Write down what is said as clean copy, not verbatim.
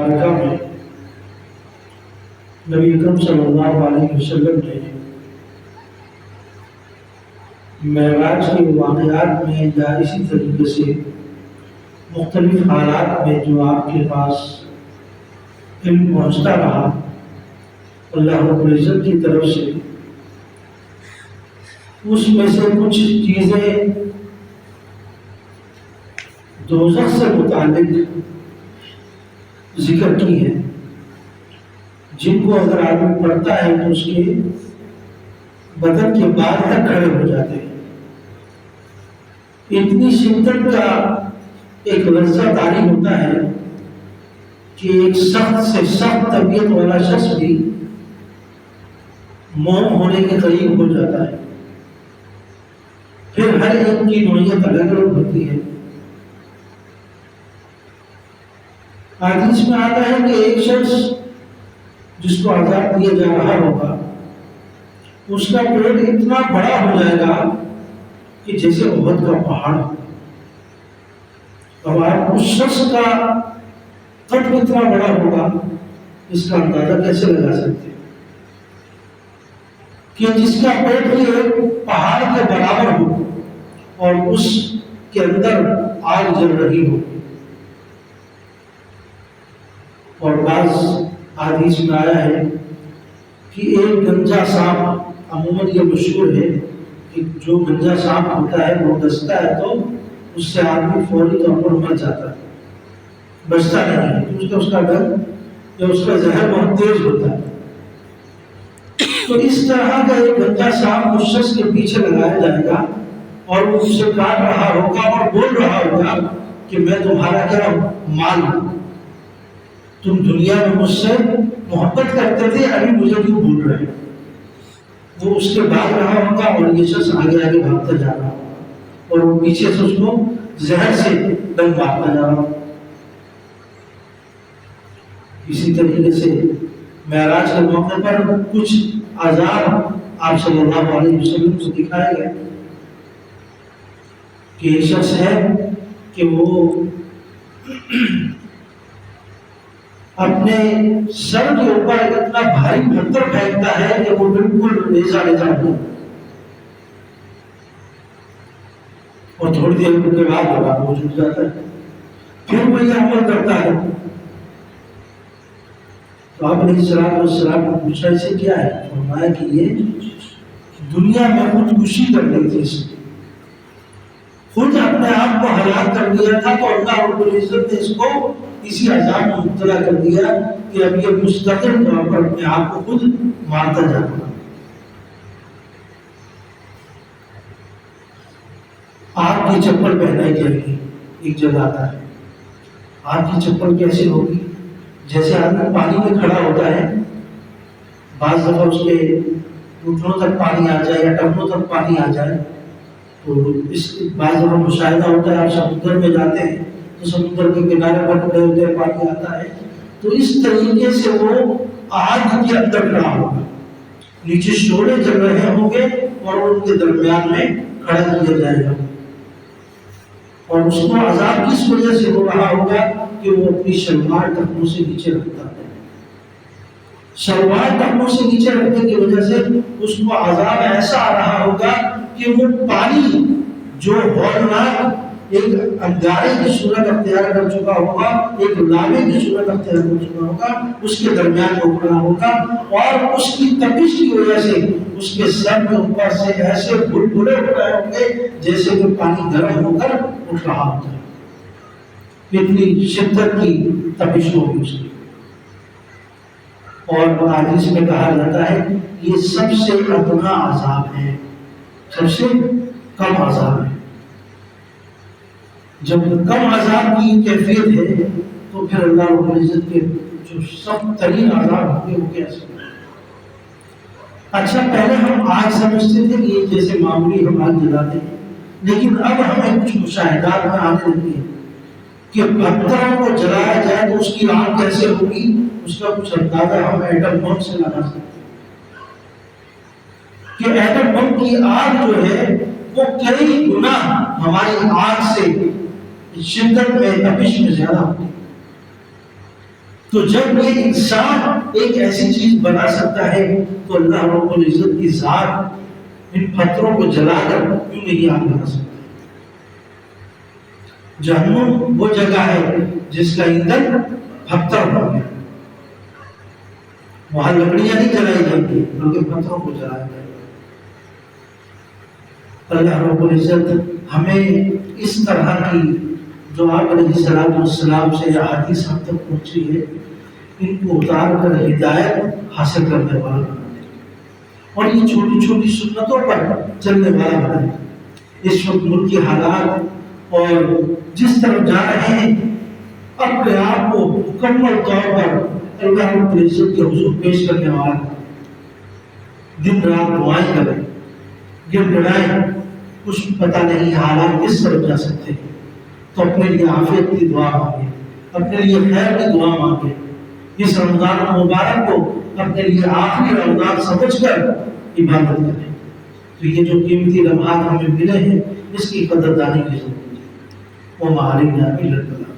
مبارکہ میں نبی اکرم صلی اللہ علیہ وسلم نے معراج کے واقعات میں یا اسی طریقے سے مختلف حالات میں جو آپ کے پاس علم پہنچتا رہا اللہ رب العزت کی طرف سے، اس میں سے کچھ چیزیں دوزخ سے متعلق ذکر کی ہیں، جن کو اگر آدمی پڑھتا ہے تو اس کے بدن کے بال تک کھڑے ہو جاتے ہیں۔ اتنی شدت کا ایک لذت طاری ہوتا ہے کہ ایک سخت سے سخت طبیعت والا شخص بھی موم ہونے کے قریب ہو جاتا ہے۔ پھر ہر ایک کی نوعیت الگ الگ ہوتی ہے۔ حدیث میں آتا ہے کہ ایک شخص جس کو عذاب دیا جا رہا ہوگا، اس کا پیٹ اتنا بڑا ہو جائے گا کہ جیسے احد کا پہاڑ۔ اب آپ اس شخص کا قد اتنا بڑا ہوگا، اس کا اندازہ کیسے لگا سکتے ہیں کہ جس کا پیٹ بھی ایک پہاڑ کے برابر ہو اور اس کے اندر آگ جل رہی ہو۔ اور بعض حدیث میں آیا ہے کہ ایک گنجا سانپ، عموماً یہ مشہور ہے کہ جو گنجا سانپ ہوتا ہے وہ ڈستا ہے تو اس سے آدمی فوری طور پر مر جاتا ہے، بچتا نہیں ہے، کیونکہ اس کا ڈر یا اس کا زہر بہت تیز ہوتا ہے۔ تو اس طرح کا ایک گنجا سانپ اس شخص کے پیچھے لگایا جائے گا اور وہ اسے کاٹ رہا ہوگا اور بول رہا ہوگا کہ میں تمہارا کیا مال ہوں، تم دنیا میں مجھ سے محبت کرتے تھے، ابھی مجھے کیوں بھول رہے ہیں۔ وہ اس کے بعد رہا ہوگا اور یہ شخص آگے آگے بھاگتا جا رہا ہوگا اور وہ پیچھے سے اس کو زہر سے ڈنگ مارتا جا رہا ہوگا۔ اسی طریقے سے معراج کے موقع پر کچھ عذاب آپ صلی اللہ علیہ وسلم کو دکھائے گئے کہ ایک شخص ہے کہ وہ اپنے سر کے اوپر اتنا بھاری پتھر پھینکتا ہے کہ وہ بالکل ریزہ ریزہ ہو اور تھوڑی دیر کے بعد وہ جھک جاتا ہے، پھر وہ یہ عمل کرتا ہے۔ تو آپ نے السلام کو پوچھا اسے کیا ہے؟ فرمایا کہ یہ دنیا میں خودکشی کر لی تھی، اس نے خود اپنے آپ کو ہلاک کر دیا تھا، تو اللہ رب العزت نے اس کو اسی عذاب میں مبتلا کر دیا کہ اب یہ مستقل طور پر اپنے آپ کو خود مارتا جاتا۔ آپ کی چپل پہنائی جائے گی، ایک جگہ آتا ہے، آپ کی چپل کیسے ہوگی؟ جیسے آدمی پانی میں کھڑا ہوتا ہے، بعض دفعہ اس کے گھٹنوں تک پانی آ جائے یا ٹخنوں تک پانی آ جائے، تو اس بعض دفعہ مشاہدہ ہوتا ہے، آپ سمندر میں جاتے ہیں تو سمندر کے کنارے پر کھڑے ہوتے ہیں، پانی آتا ہے، تو اس طریقے سے وہ آگ کے اندر کھڑا ہوگا، نیچے شعلے جل رہے ہوں گے اور ان کے درمیان میں کھڑا کیا جائے گا، اور اس کو عذاب کس وجہ سے ہو رہا ہوگا کہ وہ اپنی شلوار ٹخنوں سے نیچے رکھتا ہے۔ شلوار ٹخنوں سے نیچے رکھنے کی وجہ سے اس کو عذاب ایسا آ رہا ہوگا کہ وہ پانی جو ہولناک ایک انگارے کی صورت اختیار کر چکا ہوگا، ایک لاوے کی صورت اختیار کر چکا ہوگا، اس کے درمیان میں کھڑا ہوگا، اور اس کی تپش کی وجہ سے اس کے سر میں اوپر سے ایسے بلبلے اٹھ رہے ہوں گے جیسے کہ پانی گرم ہو کر اٹھ رہا ہوتا ہے، اتنی شدت کی تپش ہوگی اس کی۔ اور حدیث میں کہا جاتا ہے یہ سب سے ادنا عذاب ہے، سب سے کم عذاب ہے۔ جب کم عذاب کی کیفیت ہے تو پھر اللہ رب العزت کے جو سخت ترین عذاب ہوتے ہیں وہ کیسے؟ اچھا، پہلے ہم آگ سمجھتے تھے کہ یہ جیسے معمولی ہم آگ جلاتے ہیں، لیکن اب ہمیں کچھ مشاہدات میں آنے لگی ہے کہ پتھروں کو جلایا جائے تو اس کی آگ کیسے ہوگی، اس کا کچھ اندازہ ہم ایٹم بم سے لگا سکتے ہیں کہ ایٹم بم کی آگ جو ہے وہ کئی گنا ہماری آگ سے شدت میں تپش میں زیادہ ہوتی ہے۔ تو جب یہ انسان ایک ایسی چیز بنا سکتا ہے تو اللہ رب العزت کی ذات ان پتھروں کو جلا کر کیوں نہیں آگ بنا سکتا؟ جہنم وہ جگہ ہے جس کا ایندھن پتھر ہو گیا، وہاں لکڑیاں نہیں جلائی جاتی بلکہ پتھروں کو جلایا جائے گا۔ اللہ رب العزت ہمیں اس طرح کی جو آپ علیہ السلام سے یہ حدیث ہم تک پہنچی ہے ان کو اتار کر ہدایت حاصل کرنے والا بنائے اور یہ چھوٹی چھوٹی سنتوں پر چلنے والا بنائے۔ اس وقت ملک کی حالات اور جس طرف جا رہے ہیں اپنے آپ کو مکمل طور پر اللہ رب العزت کے حضور پیش کرنے والا، دن رات دعائیں کریں، گر گڑائیں، کچھ پتہ نہیں حالات کس طرف جا سکتے ہیں، تو اپنے لیے عافیت کی دعا مانگے، اپنے لیے خیر کی دعا مانگے، اس رمضان مبارک کو اپنے لیے آخری رمضان سمجھ کر عبادت کریں۔ تو یہ جو قیمتی لمحات ہمیں ملے ہیں اس کی قدردانی کی ضرورت ہے۔ وما علینا الا البلاغ۔